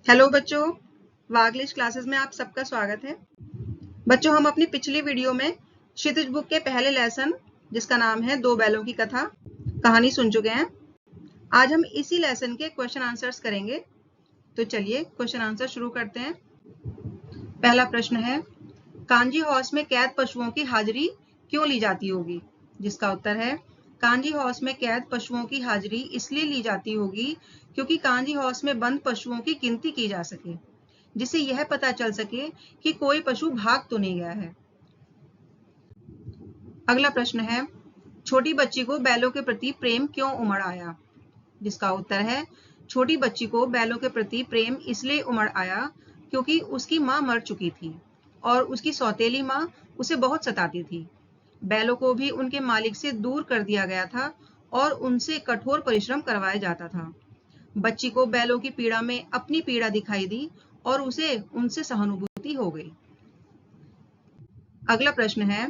Hello बच्चों, वागलिश classes में आप सबका स्वागत है। बच्चों, हम अपनी पिछली वीडियो में क्षितिज बुक के पहले लेसन जिसका नाम है दो बैलों की कथा कहानी सुन चुके हैं। आज हम इसी लेसन के क्वेश्चन आंसर्स करेंगे। तो चलिए क्वेश्चन आंसर शुरू करते हैं। पहला प्रश्न है, कांजी हाउस में कैद पशुओं की हाजिरी क्यों ली जाती होगी? जिसका उत्तर है, कांजी हाउस में कैद पशुओं की हाजिरी इसलिए ली जाती होगी क्योंकि कांजी हाउस में बंद पशुओं की गिनती की जा सके, जिससे यह पता चल सके कि कोई पशु भाग तो नहीं गया है। अगला प्रश्न है, छोटी बच्ची को बैलों के प्रति प्रेम क्यों उमड़ आया? जिसका उत्तर है, छोटी बच्ची को बैलों के प्रति प्रेम इसलिए उमड़ आया क्योंकि उसकी मां मर चुकी थी और उसकी सौतेली मां उसे बहुत सताती थी। बैलों को भी उनके मालिक से दूर कर दिया गया था और उनसे कठोर परिश्रम करवाया जाता था। बच्ची को बैलों की पीड़ा में अपनी पीड़ा दिखाई दी और उसे उनसे सहानुभूति हो गई। अगला प्रश्न है,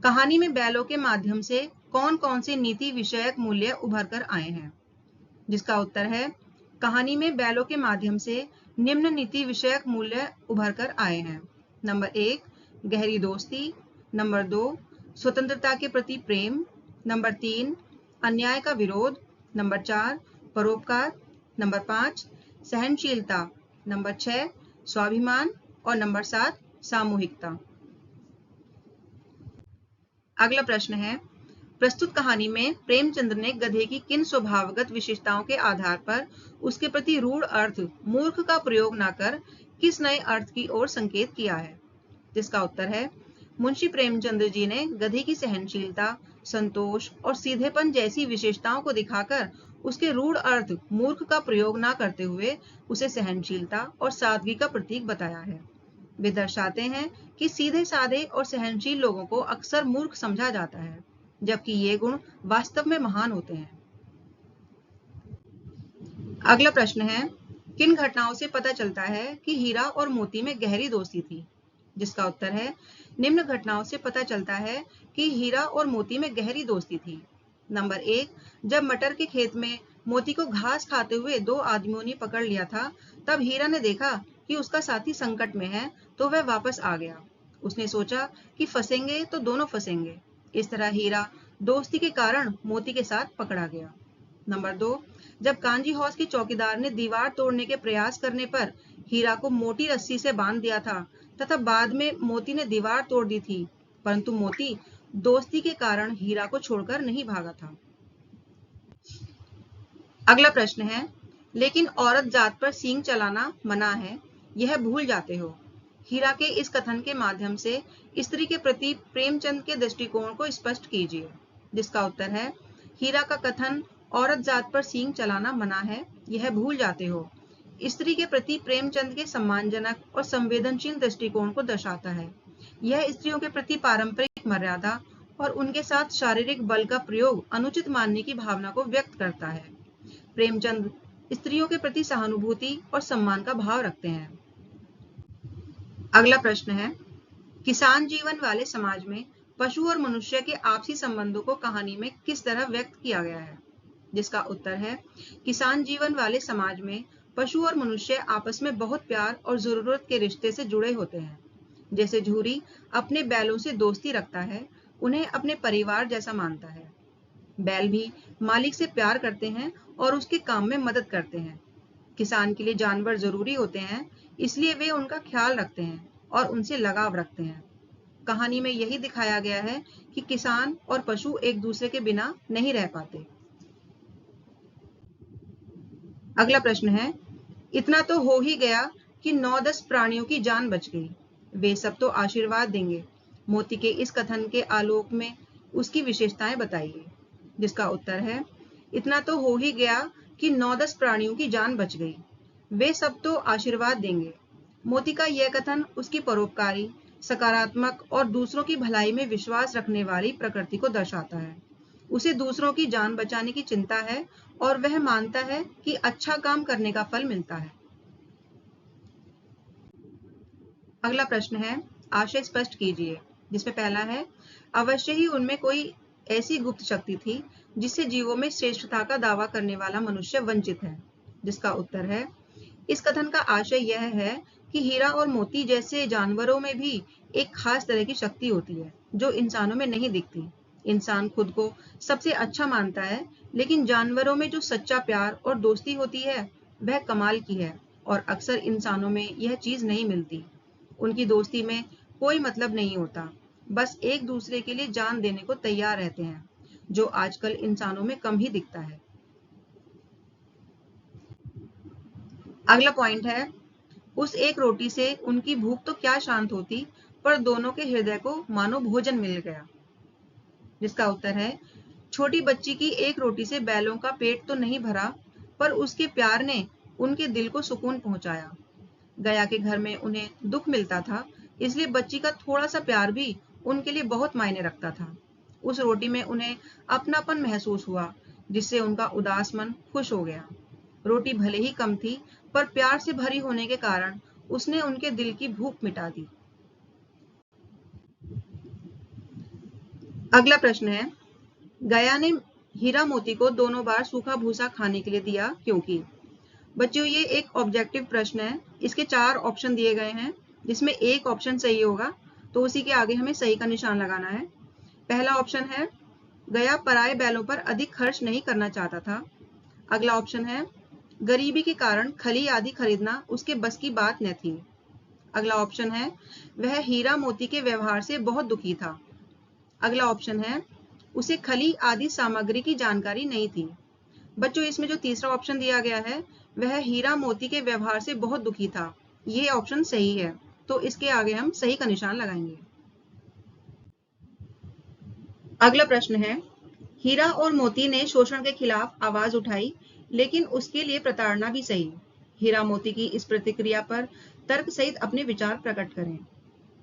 कहानी में बैलों के माध्यम से कौन कौन से नीति विषयक मूल्य उभर कर आए हैं? जिसका उत्तर है, कहानी में बैलों के माध्यम से निम्न नीति विषयक मूल्य उभर कर आए हैं। नंबर 1, गहरी दोस्ती। नंबर 2, स्वतंत्रता के प्रति प्रेम। नंबर 3, अन्याय का विरोध। नंबर 4, परोपकार। नंबर 5, सहनशीलता। नंबर 6, स्वाभिमान। और नंबर 7, सामूहिकता। अगला प्रश्न है, प्रस्तुत कहानी में प्रेमचंद्र ने गधे की किन स्वभावगत विशेषताओं के आधार पर उसके प्रति रूढ़ अर्थ मूर्ख का प्रयोग न कर किस नए अर्थ की ओर संकेत किया है? जिसका उत्तर है, मुंशी प्रेमचंद्र जी ने गधे की सहनशीलता, संतोष और सीधेपन जैसी विशेषताओं को दिखाकर उसके रूढ़ अर्थ मूर्ख का प्रयोग न करते हुए उसे सहनशीलता और सादगी का प्रतीक बताया है। वे दर्शाते हैं कि सीधे साधे और सहनशील लोगों को अक्सर मूर्ख समझा जाता है, जबकि ये गुण वास्तव में महान होते हैं। अगला प्रश्न है, किन घटनाओं से पता चलता है कि हीरा और मोती में गहरी दोस्ती थी? जिसका उत्तर है, निम्न घटनाओं से पता चलता है कि हीरा और मोती में गहरी दोस्ती थी। नंबर 1, जब मटर के खेत में मोती को घास खाते हुए दो आदमियों ने पकड़ लिया था, तब हीरा ने देखा कि उसका साथी संकट में है तो वह वापस आ गया। उसने सोचा कि फंसेंगे तो दोनों फंसेंगे। इस तरह हीरा दोस्ती के कारण मोती के साथ पकड़ा गया। नंबर 2, जब कांजी हाउस के चौकीदार ने दीवार तोड़ने के प्रयास करने पर हीरा को मोटी रस्सी से बांध दिया था तथा बाद में मोती ने दीवार तोड़ दी थी, परंतु मोती दोस्ती के कारण हीरा को छोड़कर नहीं भागा था। अगला प्रश्न है, लेकिन औरत जात पर सींग चलाना मना है, यह भूल जाते हो। हीरा के इस कथन के माध्यम से स्त्री के प्रति प्रेमचंद के दृष्टिकोण को स्पष्ट कीजिए। जिसका उत्तर है, हीरा का कथन औरत जात पर सींग चलाना मना है, यह भूल जाते हो, स्त्री के प्रति प्रेमचंद के सम्मानजनक और संवेदनशील दृष्टिकोण को दर्शाता है। यह स्त्रियों के प्रति पारंपरिक मर्यादा और उनके साथ शारीरिक बल का प्रयोग अनुचित मानने की भावना को व्यक्त करता है। प्रेमचंद स्त्रियों के प्रति सहानुभूति और सम्मान का भाव रखते हैं। अगला प्रश्न है, किसान जीवन वाले समाज में पशु और मनुष्य के आपसी संबंधों को कहानी में किस तरह व्यक्त किया गया है? जिसका उत्तर है, किसान जीवन वाले समाज में पशु और मनुष्य आपस में बहुत प्यार और जरूरत के रिश्ते से जुड़े होते हैं। जैसे झूरी अपने बैलों से दोस्ती रखता है, उन्हें अपने परिवार जैसा मानता है। बैल भी मालिक से प्यार करते हैं और उसके काम में मदद करते हैं। किसान के लिए जानवर जरूरी होते हैं, इसलिए वे उनका ख्याल रखते हैं और उनसे लगाव रखते हैं। कहानी में यही दिखाया गया है कि किसान और पशु एक दूसरे के बिना नहीं रह पाते। अगला प्रश्न है, इतना तो हो ही गया कि 9-10 प्राणियों की जान बच गई, वे सब तो आशीर्वाद देंगे। मोती के इस कथन के आलोक में उसकी विशेषताएं बताइए। जिसका उत्तर है, इतना तो हो ही गया कि 9-10 प्राणियों की जान बच गई, वे सब तो आशीर्वाद देंगे। मोती का यह कथन उसकी परोपकारी, सकारात्मक और दूसरों की भलाई में विश्वास रखने वाली प्रकृति को दर्शाता है। उसे दूसरों की जान बचाने की चिंता है और वह मानता है कि अच्छा काम करने का फल मिलता है। अगला प्रश्न है, आशय स्पष्ट कीजिए। जिसमें पहला है, अवश्य ही उनमें कोई ऐसी गुप्त शक्ति थी जिससे जीवों में श्रेष्ठता का दावा करने वाला मनुष्य वंचित है। जिसका उत्तर है, इस कथन का आशय यह है कि हीरा और मोती जैसे जानवरों में भी एक खास तरह की शक्ति होती है जो इंसानों में नहीं दिखती। इंसान खुद को सबसे अच्छा मानता है, लेकिन जानवरों में जो सच्चा प्यार और दोस्ती होती है वह कमाल की है, और अक्सर इंसानों में यह चीज नहीं मिलती। उनकी दोस्ती में कोई मतलब नहीं होता, बस एक दूसरे के लिए जान देने को तैयार रहते हैं, जो आजकल इंसानों में कम ही दिखता है। अगला पॉइंट है, उस एक रोटी से उनकी भूख तो क्या शांत होती, पर दोनों के हृदय को मानो भोजन मिल गया। जिसका उत्तर है, छोटी बच्ची की एक रोटी से बैलों का पेट तो नहीं भरा, पर उसके प्यार ने उनके दिल को सुकून पहुंचाया। गया के घर में उन्हें दुख मिलता था, इसलिए बच्ची का थोड़ा सा प्यार भी उनके लिए बहुत मायने रखता था। उस रोटी में उन्हें अपनापन महसूस हुआ, जिससे उनका उदास मन खुश हो गया। रोटी भले ही कम थी, पर प्यार से भरी होने के कारण उसने उनके दिल की भूख मिटा दी। अगला प्रश्न है, गया ने हीरा मोती को दोनों बार सूखा भूसा खाने के लिए दिया क्योंकि। बच्चों, ये एक ऑब्जेक्टिव प्रश्न है। इसके 4 ऑप्शन दिए गए हैं, जिसमें एक ऑप्शन सही होगा, तो उसी के आगे हमें सही का निशान लगाना है। पहला ऑप्शन है, गया पराये बैलों पर अधिक खर्च नहीं करना चाहता था। अगला ऑप्शन है, गरीबी के कारण खली आदि खरीदना उसके बस की बात न थी। अगला ऑप्शन है, वह हीरा मोती के व्यवहार से बहुत दुखी था। अगला ऑप्शन है, उसे खली आदि सामग्री की जानकारी नहीं थी। बच्चों, इसमें जो तीसरा ऑप्शन दिया गया है, वह हीरा मोती के व्यवहार से बहुत दुखी था, ये ऑप्शन सही है, तो इसके आगे हम सही का निशान लगाएंगे। अगला प्रश्न है, हीरा और मोती ने शोषण के खिलाफ आवाज उठाई, लेकिन उसके लिए प्रताड़ना भी सही। हीरा मोती की इस प्रतिक्रिया पर तर्क सहित अपने विचार प्रकट करें।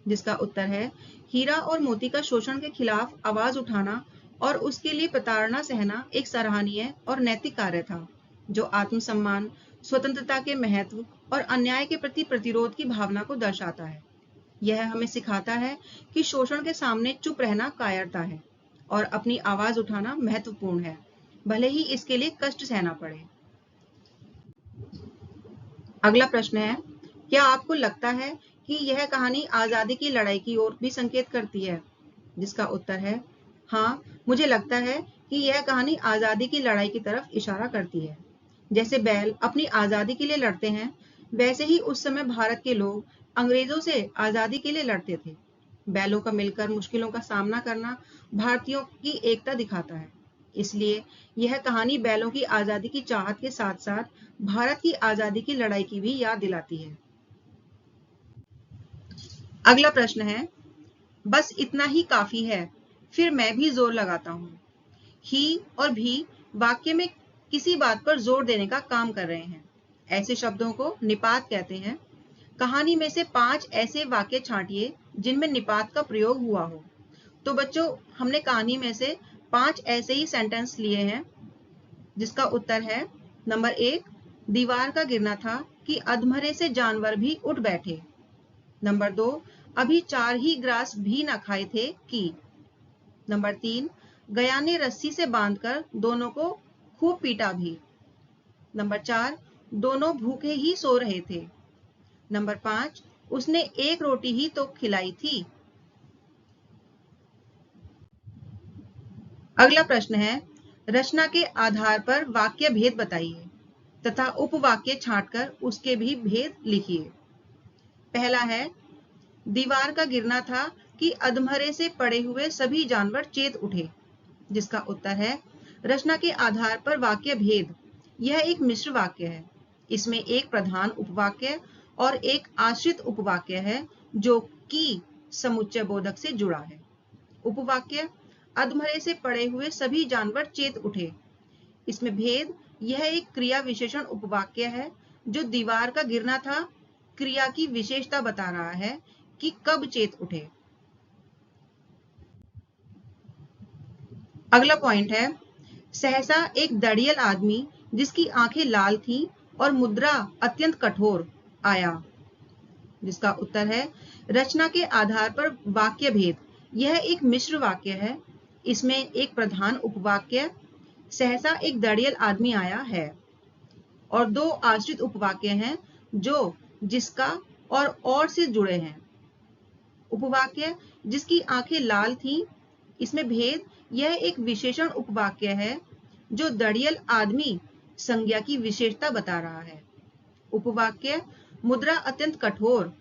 जिसका उत्तर है, हीरा और मोती का शोषण के खिलाफ आवाज उठाना और उसके लिए प्रताड़ना सहना एक सराहनीय और नैतिक कार्य था, जो आत्मसम्मान, स्वतंत्रता के महत्व और अन्याय के प्रति प्रतिरोध की भावना को दर्शाता है। यह हमें सिखाता है कि शोषण के सामने चुप रहना कायरता है और अपनी आवाज उठाना महत्वपूर्ण है, भले ही इसके लिए कष्ट सहना पड़े। अगला प्रश्न है, क्या आपको लगता है कि यह कहानी आजादी की लड़ाई की ओर भी संकेत करती है? जिसका उत्तर है, हाँ, मुझे लगता है कि यह कहानी आजादी की लड़ाई की तरफ इशारा करती है। जैसे बैल अपनी आजादी के लिए लड़ते हैं, वैसे ही उस समय भारत के लोग अंग्रेजों से आजादी के लिए लड़ते थे। बैलों का मिलकर मुश्किलों का सामना करना भारतीयों की एकता दिखाता है। इसलिए यह कहानी बैलों की आजादी की चाहत के साथ साथ भारत की आजादी की लड़ाई की भी याद दिलाती है। अगला प्रश्न है, बस इतना ही काफी है, फिर मैं भी जोर लगाता हूँ। ही और भी वाक्य में किसी बात पर जोर देने का काम कर रहे हैं। ऐसे शब्दों को निपात कहते हैं। कहानी में से 5 ऐसे वाक्य छांटिए जिनमें निपात का प्रयोग हुआ हो। तो बच्चों, हमने कहानी में से 5 ऐसे ही सेंटेंस लिए हैं, जिसका उत्तर है, नंबर 1, दीवार का गिरना था कि अधमरे से जानवर भी उठ बैठे। नंबर 2, अभी 4 ही ग्रास भी ना खाए थे कि। नंबर 3, गया ने रस्सी से बांधकर दोनों को खूब पीटा भी। नंबर 4, दोनों भूखे ही सो रहे थे। नंबर 5, उसने एक रोटी ही तो खिलाई थी। अगला प्रश्न है, रचना के आधार पर वाक्य भेद बताइए तथा उपवाक्य छांटकर उसके भी भेद लिखिए। पहला है, दीवार का गिरना था कि अधमरे से पड़े हुए सभी जानवर चेत उठे। जिसका उत्तर है, रचना के आधार पर वाक्य भेद। यह एक मिश्र वाक्य है। इसमें एक प्रधान उपवाक्य और एक आश्रित उपवाक्य है, जो कि समुच्चय बोधक से जुड़ा है। उपवाक्य, अधमरे से पड़े हुए सभी जानवर चेत उठे। इसमें भेद, यह एक क्रिया विशेषण उपवाक्य है, जो दीवार का गिरना था क्रिया की विशेषता बता रहा है कि कब चेत उठे। अगला पॉइंट है, सहसा एक दड़ियल आदमी जिसकी आंखें लाल थीं और मुद्रा अत्यंत कठोर आया। जिसका उत्तर है, रचना के आधार पर वाक्य भेद। यह एक मिश्र वाक्य है। इसमें एक प्रधान उपवाक्य, सहसा एक दड़ियल आदमी आया है। और 2 आश्रित उपवाक्य हैं जो जिसका और से जुड़े हैं। उपवाक्य जिसकी आंखें लाल थीं, इसमें भेद, यह एक विशेषण उपवाक्य है जो दड़ियल आदमी संज्ञा की विशेषता बता रहा है। उपवाक्य मुद्रा अत्यंत कठोर,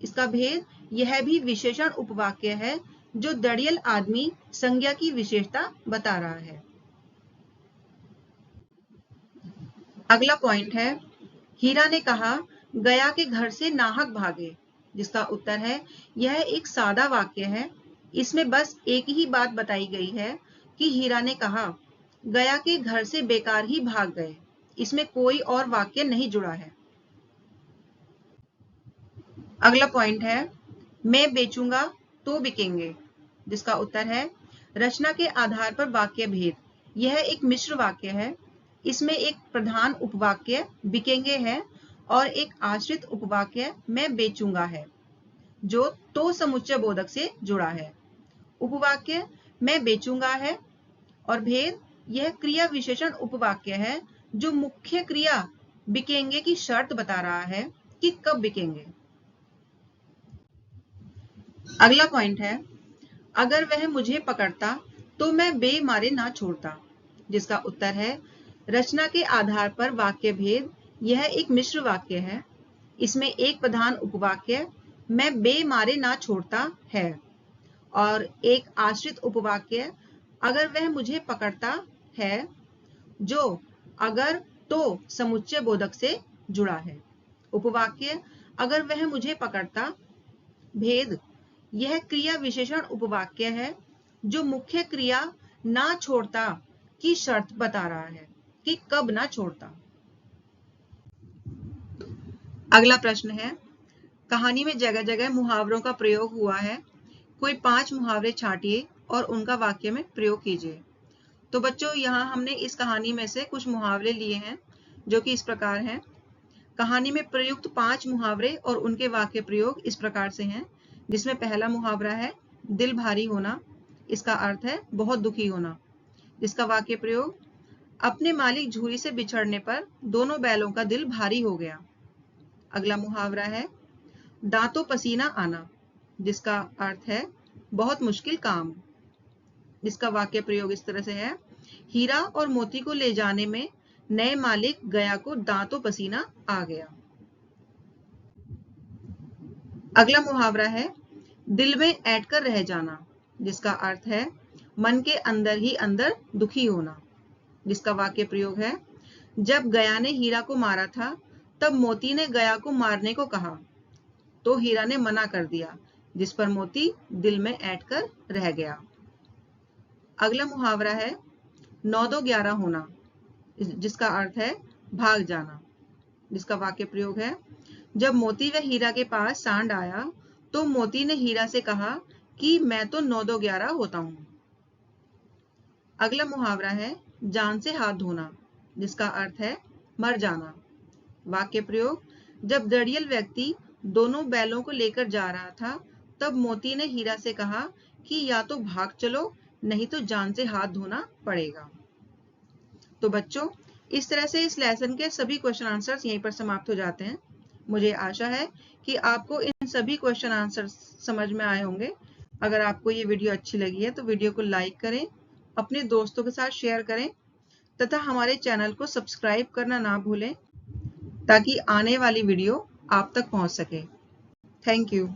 इसका भेद, यह भी विशेषण उपवाक्य है जो दड़ियल आदमी संज्ञा की विशेषता बता रहा है। अगला पॉइंट है, हीरा ने कहा गया के घर से नाहक भागे, जिसका उत्तर है यह एक सादा वाक्य है। इसमें बस एक ही बात बताई गई है कि हीरा ने कहा गया के घर से बेकार ही भाग गए। इसमें कोई और वाक्य नहीं जुड़ा है। अगला पॉइंट है, मैं बेचूंगा तो बिकेंगे, जिसका उत्तर है रचना के आधार पर वाक्य भेद। यह एक मिश्र वाक्य है। इसमें एक प्रधान उपवाक्य बिकेंगे है और एक आश्रित उपवाक्य मैं बेचूंगा है, जो तो समुच्चय बोधक से जुड़ा है। उपवाक्य मैं बेचूंगा है और भेद, यह क्रिया विशेषण उपवाक्य है जो मुख्य क्रिया बिकेंगे की शर्त बता रहा है कि कब बिकेंगे। अगला पॉइंट है, अगर वह मुझे पकड़ता तो मैं बेमारे ना छोड़ता, जिसका उत्तर है रचना के आधार पर वाक्य भेद। यह एक मिश्र वाक्य है। इसमें एक प्रधान उपवाक्य मैं बेमारे ना छोड़ता है और एक आश्रित उपवाक्य अगर वह मुझे पकड़ता है, जो अगर तो समुच्चय बोधक से जुड़ा है। उपवाक्य अगर वह मुझे पकड़ता, भेद, यह क्रिया विशेषण उपवाक्य है जो मुख्य क्रिया ना छोड़ता की शर्त बता रहा है कि कब ना छोड़ता। अगला प्रश्न है, कहानी में जगह जगह मुहावरों का प्रयोग हुआ है। कोई 5 मुहावरे छांटिए और उनका वाक्य में प्रयोग कीजिए। तो बच्चों, यहाँ हमने इस कहानी में से कुछ मुहावरे लिए हैं जो कि इस प्रकार हैं। कहानी में प्रयुक्त 5 मुहावरे और उनके वाक्य प्रयोग इस प्रकार से हैं, जिसमें पहला मुहावरा है दिल भारी होना। इसका अर्थ है बहुत दुखी होना। इसका वाक्य प्रयोग, अपने मालिक झूरी से बिछड़ने पर दोनों बैलों का दिल भारी हो गया। अगला मुहावरा है दांतों पसीना आना, जिसका अर्थ है बहुत मुश्किल काम। जिसका वाक्य प्रयोग इस तरह से है, हीरा और मोती को ले जाने में नए मालिक गया को दांतों पसीना आ गया। अगला मुहावरा है दिल में ऐंठ कर रह जाना, जिसका अर्थ है मन के अंदर ही अंदर दुखी होना। जिसका वाक्य प्रयोग है, जब गया ने हीरा को मारा था तब मोती ने गया को मारने को कहा, तो हीरा ने मना कर दिया, जिस पर मोती दिल में ऐंठ कर रह गया। अगला मुहावरा है 9-2-11 होना, जिसका अर्थ है भाग जाना। जिसका वाक्य प्रयोग है, जब मोती व हीरा के पास सांड आया तो मोती ने हीरा से कहा कि मैं तो 9-2-11 होता हूं। अगला मुहावरा है जान से हाथ धोना, जिसका अर्थ है मर जाना। वाक्य प्रयोग, जब दड़ियल व्यक्ति दोनों बैलों को लेकर जा रहा था तब मोती ने हीरा से कहा कि या तो भाग चलो, नहीं तो जान से हाथ धोना पड़ेगा। तो बच्चों, इस तरह से इस लेसन के सभी क्वेश्चन आंसर्स यहीं पर समाप्त हो जाते हैं। मुझे आशा है कि आपको इन सभी क्वेश्चन आंसर समझ में आए होंगे। अगर आपको ये वीडियो अच्छी लगी है तो वीडियो को लाइक करें, अपने दोस्तों के साथ शेयर करें तथा हमारे चैनल को सब्सक्राइब करना ना भूलें ताकि आने वाली वीडियो आप तक पहुंच सके। Thank you.